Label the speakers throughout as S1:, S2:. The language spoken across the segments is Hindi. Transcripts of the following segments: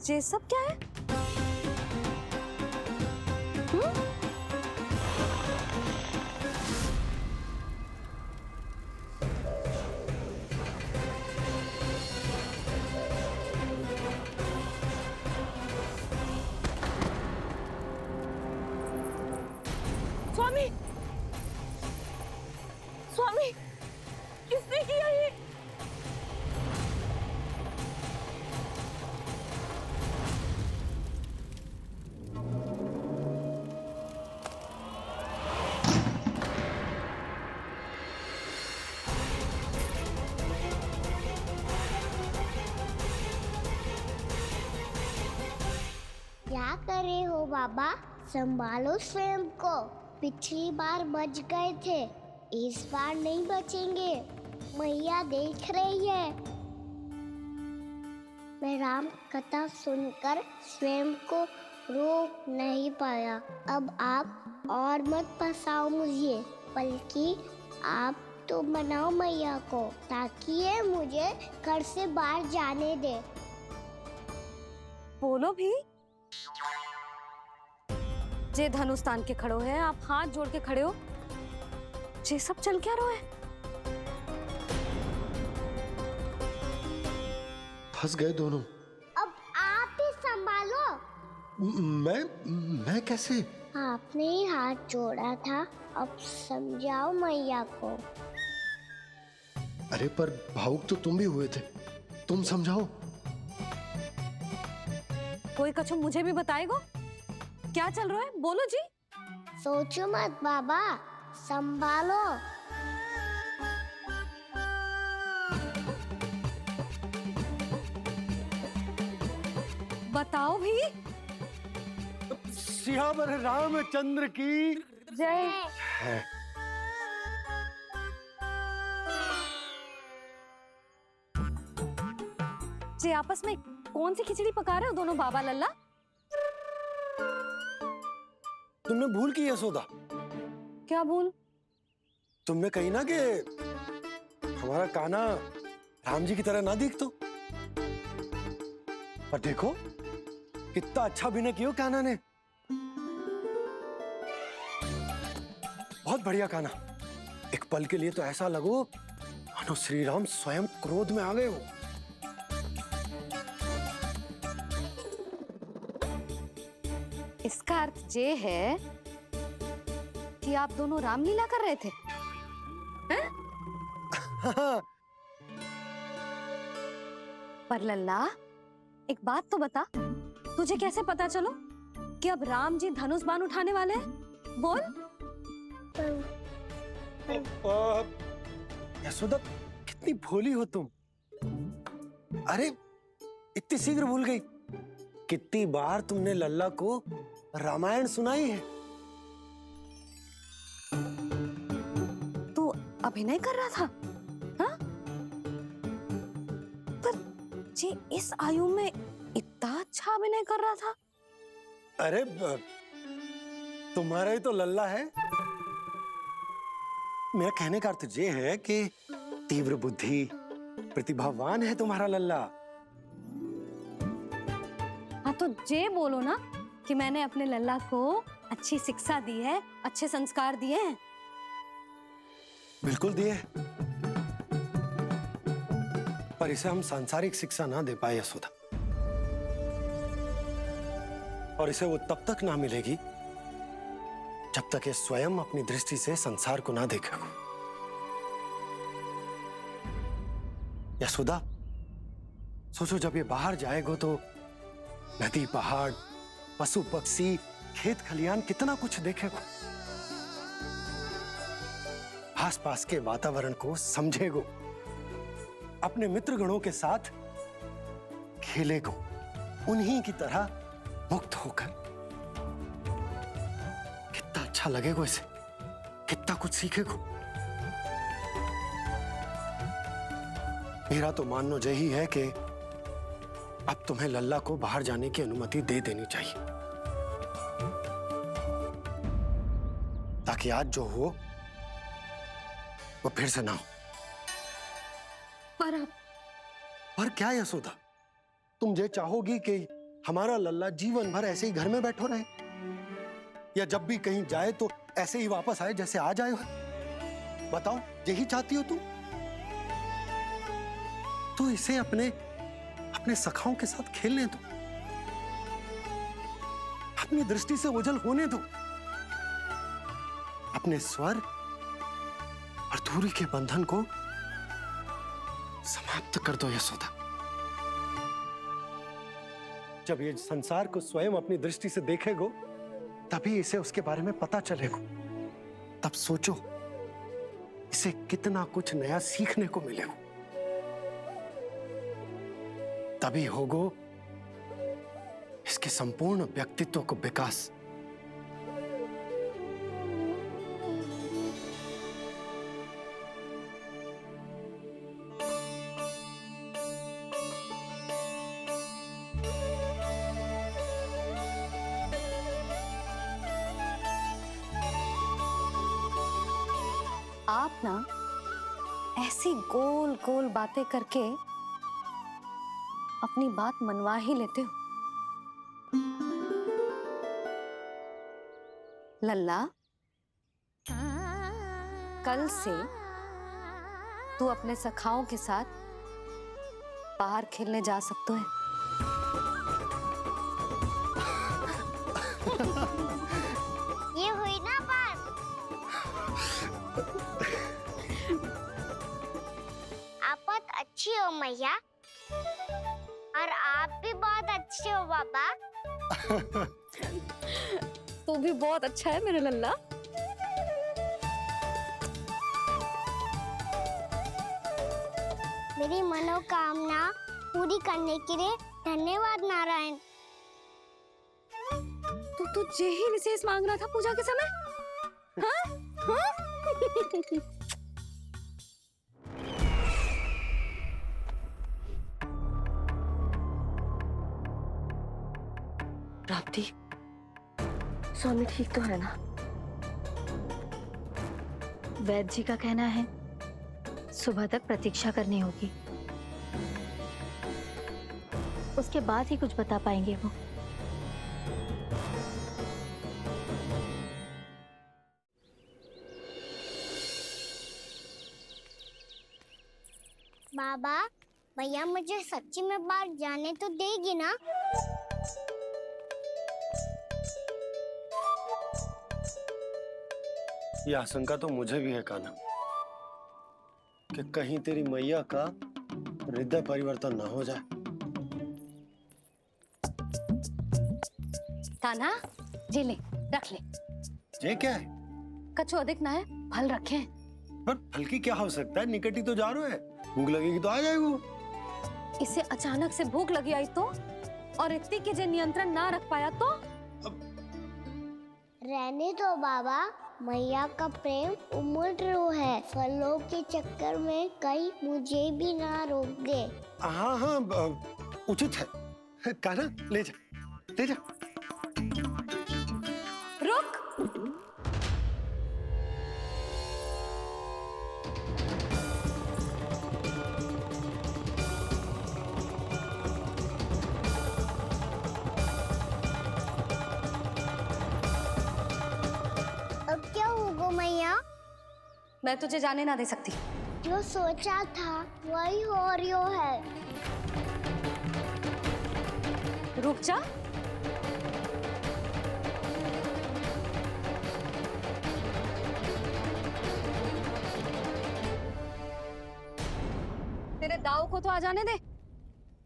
S1: ये सब क्या है? स्वामी, स्वामी, किसने किया ये?
S2: क्या कर रहे हो बाबा? संभालो स्वयं को। पिछली बार बच गए थे, इस बार नहीं बचेंगे। मैया देख रही है। मैं राम कथा सुनकर स्वयं को रोक नहीं पाया। अब आप और मत फंसाओ मुझे, बल्कि आप तो मनाओ मैया को, ताकि ये मुझे घर से बाहर जाने दे।
S1: बोलो भी। जे धनुष तान के खड़ो है, आप हाथ जोड़ के खड़े हो, ये सब चल क्या रहा है?
S3: फंस गए दोनों।
S2: अब आप ही संभालो।
S3: मैं कैसे?
S2: आपने ही हाथ जोड़ा था, अब समझाओ मैया को।
S3: अरे पर भावुक तो तुम भी हुए थे, तुम समझाओ।
S1: कोई कछु मुझे भी बताएगो? क्या चल रहा है? बोलो जी।
S2: सोचो मत बाबा, संभालो।
S1: बताओ भी।
S4: सियावर रामचंद्र की
S1: जय। जी आपस में कौन सी खिचड़ी पका रहे हो दोनों बाबा लल्ला?
S4: तुमने भूल की यशोदा?
S1: क्या भूल?
S4: तुमने कही ना कि हमारा कान्हा राम जी की तरह ना दिख तो। पर देखो कितना अच्छा अभिनय किया कान्हा ने। बहुत बढ़िया कान्हा। एक पल के लिए तो ऐसा लगो मानो श्री राम स्वयं क्रोध में आ गए हो।
S1: इसका अर्थ ये है कि आप दोनों रामलीला कर रहे थे, हैं? पर लल्ला एक बात तो बता, तुझे कैसे पता चलो कि अब राम जी धनुष बाण उठाने वाले हैं? बोल।
S4: यशोदा कितनी भोली हो तुम। अरे इतनी शीघ्र भूल गई। कितनी बार तुमने लल्ला को रामायण सुनाई है।
S1: तू अभिनय कर रहा था, हाँ? पर जी इस आयु में इतना अच्छा अभिनय कर रहा था।
S4: अरे तुम्हारा ही तो लल्ला है। मेरा कहने का अर्थ ये है कि तीव्र बुद्धि, प्रतिभावान है तुम्हारा लल्ला।
S1: हाँ तो जे बोलो ना कि मैंने अपने लल्ला को अच्छी शिक्षा दी है, अच्छे संस्कार दिए हैं।
S4: बिल्कुल दिए, पर इसे हम सांसारिक शिक्षा ना दे पाए यशोदा। और इसे वो तब तक ना मिलेगी जब तक ये स्वयं अपनी दृष्टि से संसार को ना देखेगा। यशोदा सोचो, जब ये बाहर जाएगा तो नदी, पहाड़, पशु पक्षी, खेत खलियान कितना कुछ देखेगा। आसपास के वातावरण को समझेगो, अपने मित्रगणों के साथ खेलेगो, उन्हीं की तरह मुक्त होकर। कितना अच्छा लगेगा इसे, कितना कुछ सीखेगो। मेरा तो मानना यही है कि अब तुम्हें लल्ला को बाहर जाने की अनुमति दे देनी चाहिए, ताकि आज जो हो वो फिर से ना हो।
S1: पर
S4: पर क्या यशोदा, तुम ये चाहोगी कि हमारा लल्ला जीवन भर ऐसे ही घर में बैठो रहे, या जब भी कहीं जाए तो ऐसे ही वापस आए जैसे आज आए हो? बताओ, यही चाहती हो तुम? तो इसे अपने अपने सखाओं के साथ खेलने दो, अपनी दृष्टि से ओझल होने दो, अपने स्वर और दूरी के बंधन को समाप्त कर दो यशोदा। जब ये संसार को स्वयं अपनी दृष्टि से देखेगो, तभी इसे उसके बारे में पता चलेगा। तब सोचो, इसे कितना कुछ नया सीखने को मिलेगा। तभी होगो इसके संपूर्ण व्यक्तित्व को विकास।
S1: आप ना ऐसी गोल गोल बातें करके अपनी बात मनवा ही लेते हो। लल्ला, कल से तू अपने सखाओं के साथ बाहर खेलने जा सकते है।
S2: ये हुई ना बात। आप बहुत अच्छी हो मैया, और आप भी बहुत अच्छे हो बाबा।
S1: तू भी बहुत अच्छा है मेरे लल्ला।
S2: मेरी मनोकामना पूरी करने के लिए धन्यवाद नारायण।
S1: तो तू यही विशेष मांग रहा था पूजा के समय? हाँ? हाँ?
S5: प्राप्ति, स्वामी ठीक तो है ना? वैद्य जी का कहना है सुबह तक प्रतीक्षा करनी होगी, उसके बाद ही कुछ बता पाएंगे वो।
S2: बाबा, भैया मुझे सच्ची में बाहर जाने तो देगी ना?
S4: यह आशंका तो मुझे भी है कान्हा, कि कहीं तेरी मैया का हृदय परिवर्तन न हो जाए।
S1: कान्हा, जी ले, रख ले।
S4: ये क्या है?
S1: कछु अधिक ना है, फल रखे।
S4: पर फल की क्या हो सकता है? निकट ही तो जा रहे हैं, भूख लगेगी तो आ जाएगा।
S1: इसे अचानक से भूख लगी आई तो, और इतनी के जे नियंत्रण ना रख पाया तो?
S2: रहने दो बाबा, मैया का प्रेम उमड़ है। फलों के चक्कर में कहीं मुझे भी ना रोक दे।
S4: हाँ हाँ, उचित है। कान्हा, ले जा, ले जा।
S1: रुक।
S2: अब क्या होगा मैया?
S1: मैं तुझे जाने ना दे सकती।
S2: जो सोचा था वही हो रही है।
S1: रुक जा। तेरे दाव को तो आ जाने दे,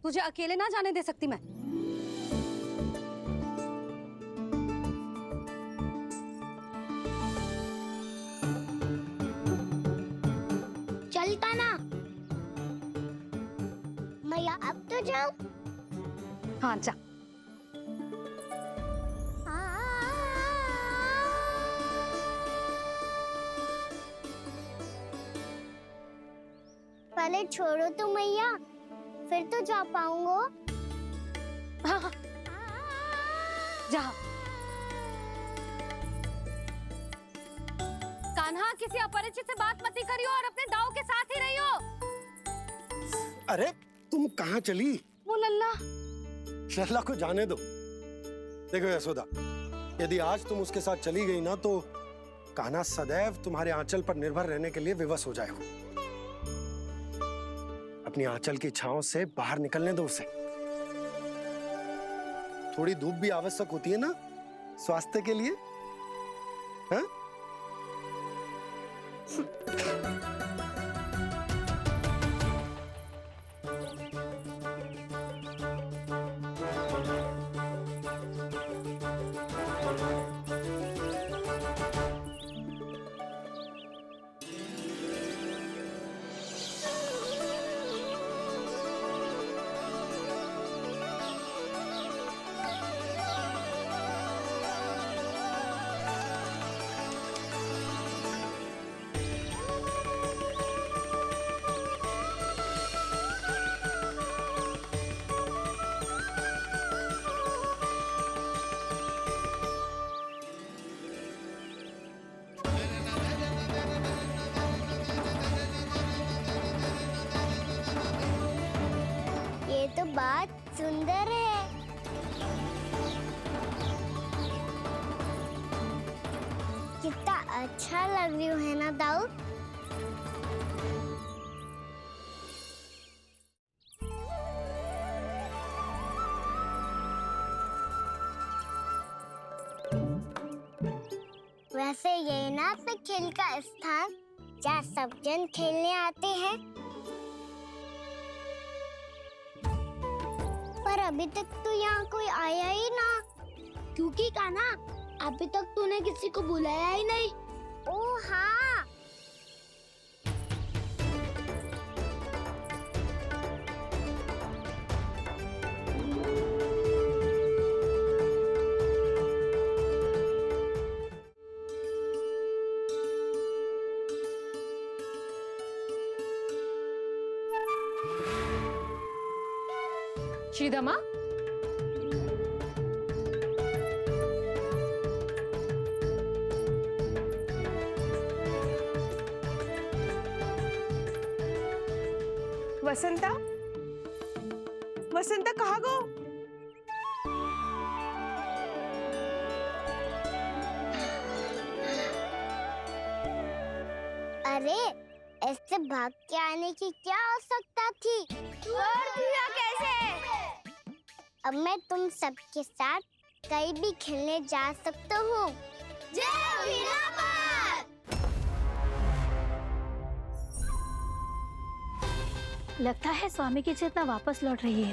S1: तुझे अकेले ना जाने दे सकती मैं।
S2: चलता ना मैया, अब तो जाओ।
S1: हाँ जा।
S2: पहले छोड़ो तो मैया, फिर तो जा पाऊंगा।
S1: हाँ हाँ, जा। कान्हा, किसी अपरिचित से बात मत करियो और अपने दाव के साथ ही रहियो।
S4: अरे तुम कहाँ चली?
S1: वो लल्ला,
S4: शहला को जाने दो। देखो यशोदा, यदि आज तुम उसके साथ चली गई ना तो कान्हा सदैव तुम्हारे आंचल पर निर्भर रहने के लिए विवश हो जाएगा। अपनी आंचल की छांव से बाहर निकलने दो उसे। थोड़ी धूप भी आवश्यक होती है ना स्वास्थ्य के लिए, हैं?
S2: ये तो बात सुंदर है। कितना अच्छा लग रही है ना दाऊ। वैसे ये ना अपने खेल का स्थान जहाँ सब जन खेलने आते हैं, पर अभी तक तो यहाँ कोई आया ही ना। क्योंकि कान्हा, अभी तक तूने किसी को बुलाया ही नहीं। ओह हाँ,
S6: श्रीदमा, वसंता, वसंता कहाँ गो?
S2: अरे ऐसे भाग के आने की क्या आवश्यकता थी? कैसे? अब मैं तुम सबके साथ कहीं भी खेलने जा सकता हूँ।
S5: लगता है स्वामी की चेतना वापस लौट रही है।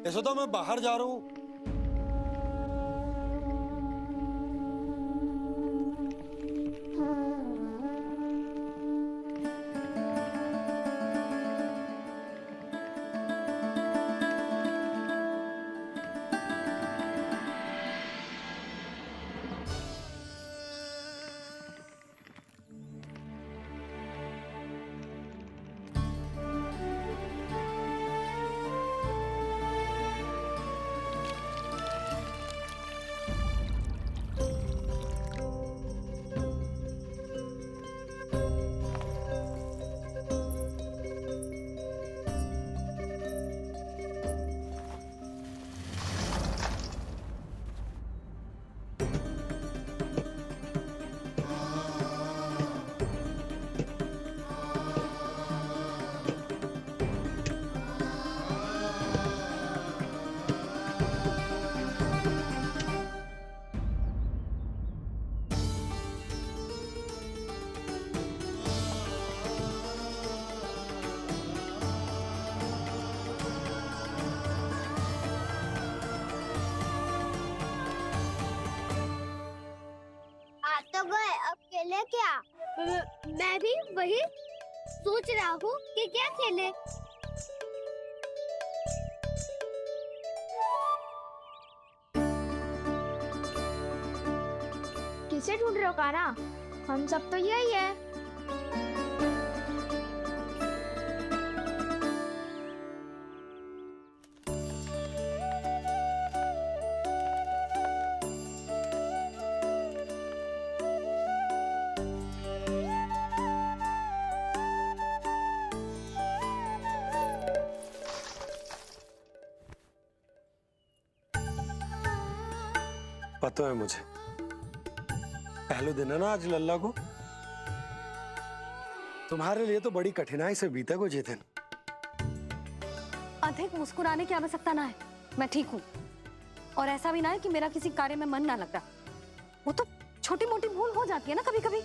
S4: यशोदा, मैं बाहर जा रहा हूँ।
S2: तो गए, अब खेले क्या? मैं भी वही सोच रहा हूँ कि क्या खेले।
S7: किसे ढूंढ रहे हो कान्हा? हम सब तो यही है।
S4: तो है मुझे। पहले दिन है ना आज लल्ला को। तुम्हारे लिए तो बड़ी कठिनाई से बीते को जितिन।
S1: अधिक मुस्कुराने की आवश्यकता ना है, मैं ठीक हूँ। और ऐसा भी ना है कि मेरा किसी कार्य में मन ना लग रहा। वो तो छोटी मोटी भूल हो जाती है ना कभी कभी।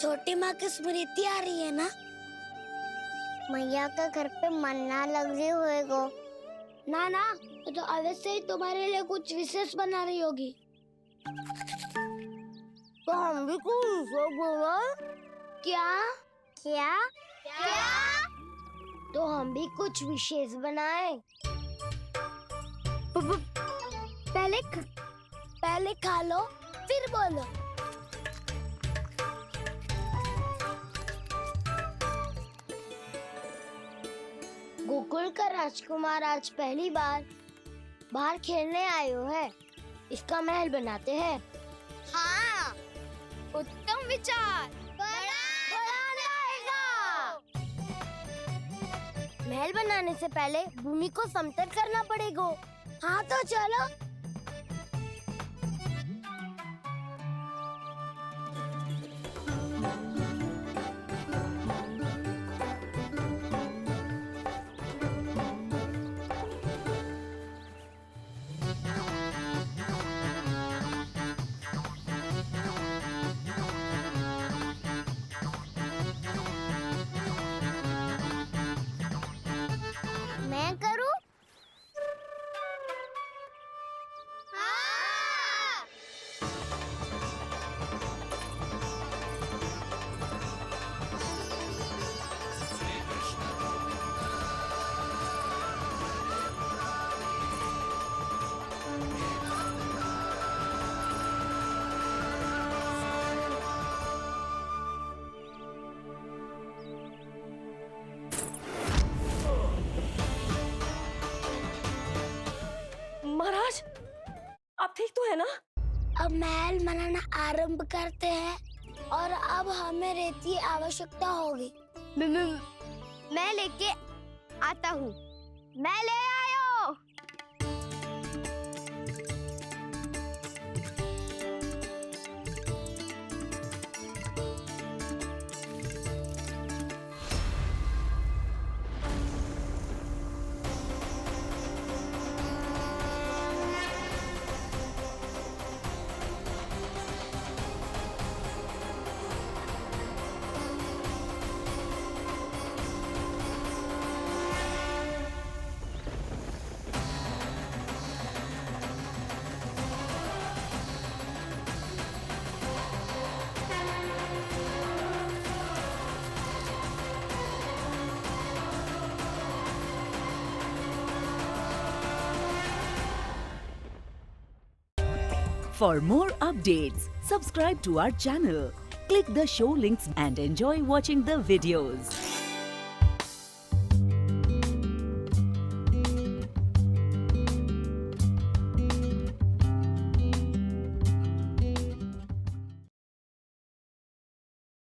S2: छोटी माँ की स्मृति आ रही है ना? मैया का घर पे मन ना लग रही होएगो। ना ना, तो अवश्य ही तुम्हारे लिए कुछ विशेष बना रही होगी। तो हम भी कुछ विशेष बनाएं? क्या क्या क्या? तो हम भी कुछ विशेष बनाएं। पहले खा लो फिर बोलो। गोकुल का राजकुमार आज पहली बार बाहर खेलने आए हो है, इसका महल बनाते हैं। हाँ, उत्तम विचार। बड़ा आएगा। महल बनाने से पहले भूमि को समतल करना पड़ेगा। हाँ तो चलो। मैं करूं? हाँ।
S1: महाराज, आप ठीक तो है ना?
S2: अब महल बनाना आरंभ करते हैं और अब हमें रेत की आवश्यकता होगी। मैं लेके आता हूँ। मैं ले आयो।
S6: For more updates, subscribe to our channel, click the show links and enjoy watching the videos.